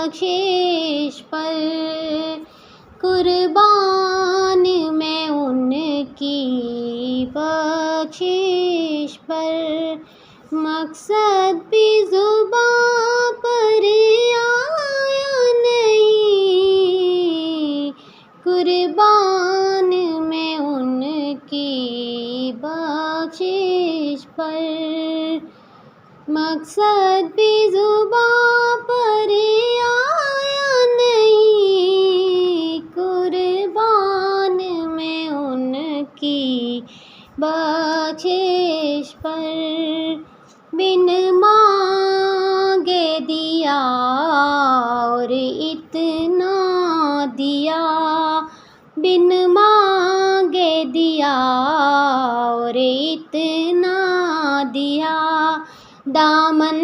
بخشش پر، قربان میں ان کی بخشش پر، مقصد بھی زباں پر آیا نہیں، قربان میں ان کی بخشش پر، مقصد بھی زباں پر آیا نہیں، قربان میں ان کی بخشش پر، بن مانگے دیا اور اتنا دیا، بن مانگے دیا اور اتنا دیا، دامن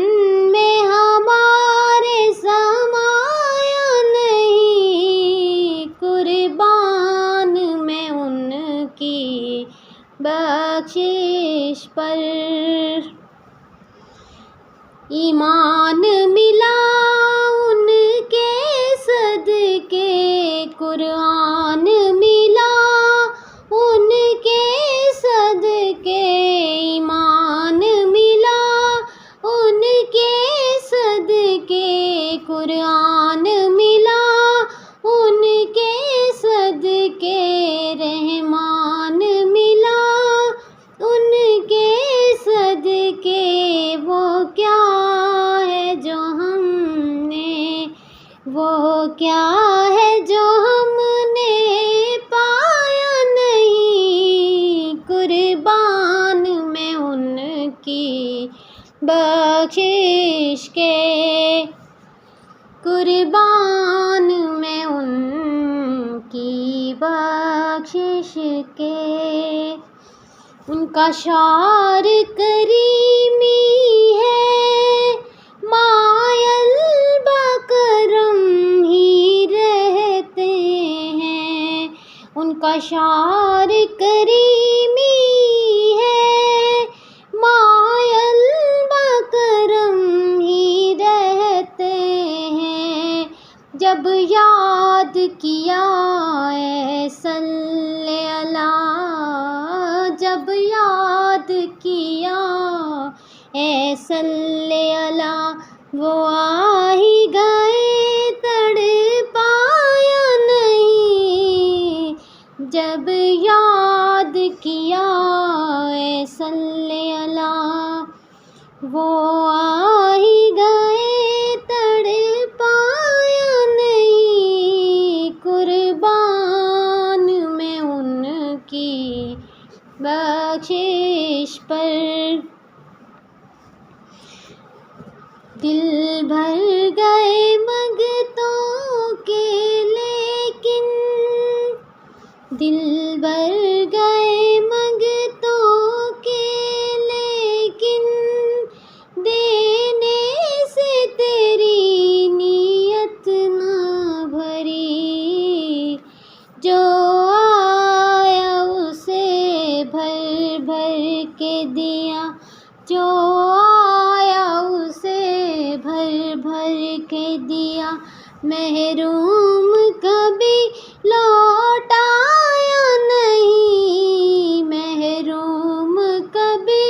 میں ہمارے سمایا نہیں، قربان میں ان کی بخشش پر، ایمان ملا ان کے صدقے، قرآن ملا ان کے صدقے، ایمان ملا ان کے صدقے، قرآن ملا ان کے صدقے، رحمان ملا ان کے صدقے، وہ کیا ہے جو ہم نے، وہ کیا ہے جو ہم نے پایا نہیں، قربان میں ان کی بخشش کے، قربان میں ان کی بخشش کے، ان کا شعر کریمی ہے، مائل بکرم ہی رہتے ہیں، ان کا شعر کریمی ہے، مائل بکرم ہی رہتے ہیں، جب یاد کیا اے صلی اللہ، جب یاد کیا اے صلی اللہ، وہ آ ہی گئے تڑپایا نہیں، جب یاد کیا اے صلی اللہ، وہ آ ہی گئے تڑپایا نہیں، قربان میں ان کی بخشش پر، دل بھر گئے منگتوں کے لیکن، دل بھر گئے منگتوں کے لیکن، دینے سے تیری نیت نہ بھری، جو آیا اسے بھر بھر کے دیا، جو آیا اسے بھر بھر کے دیا، محروم کبھی لوٹایا نہیں، محروم کبھی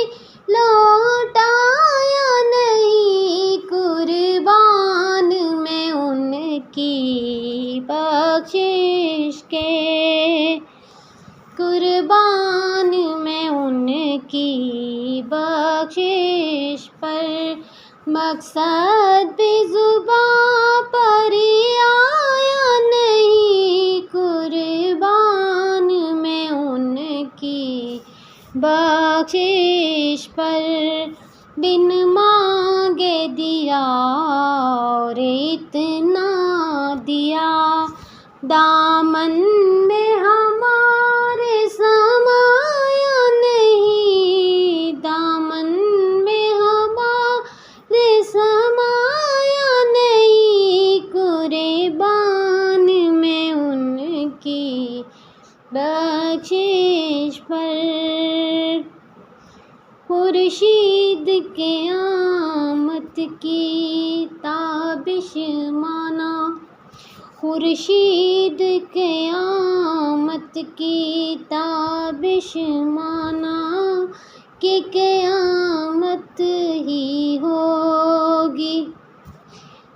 لوٹایا نہیں، قربان میں ان کی بخشش کے، قربان میں ان کی بخشش پر، مقصد بھی زباں پر آیا نہیں، قربان میں ان کی بخشش پر، بن مانگے دیا اور اتنا دیا، دامن میں ہمارے سمایا نہیں، دامن میں ہمارے سمایا نہیں، قربان میں ان کی بخشش پر، خورشید کے آمد قیامت کی تابش مانا، خورشید قیامت کی تابش مانا کہ قیامت ہی ہوگی۔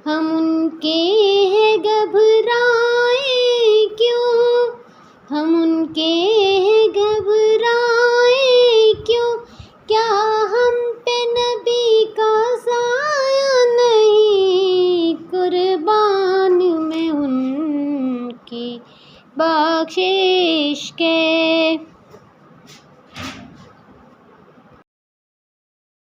ہم ان کے ہیں گھبرائے کیوں، ہم ان کے ہیں گھبرائے کیوں، کیا ہم پہ نبی کا سایہ نہیں، قربان میں ان کی